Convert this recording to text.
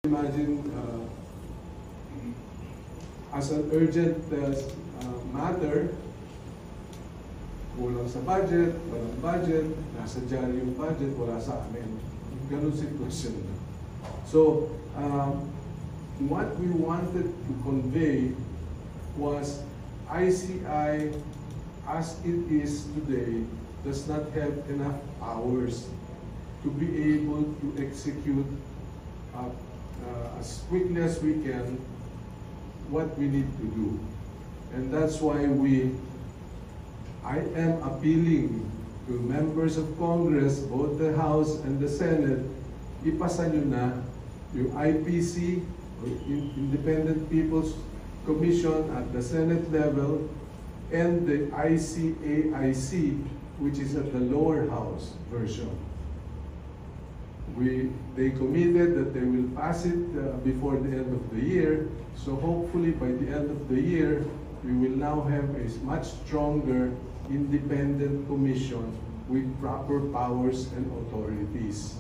Imagine as an urgent matter, kulang sa budget, walang budget, nasa dyan yung budget, wala sa amin. Ganun sitwasyon na. So, what we wanted to convey was ICI as it is today does not have enough hours to be able to execute as quickly as we can what we need to do. And that's why I am appealing to members of Congress, both the House and the Senate, ipasa nyo na yung IPC, or Independent People's Commission at the Senate level, and the ICAIC, which is at the lower house version. They committed that they will pass it before the end of the year. So hopefully by the end of the year, we will now have a much stronger independent commission with proper powers and authorities.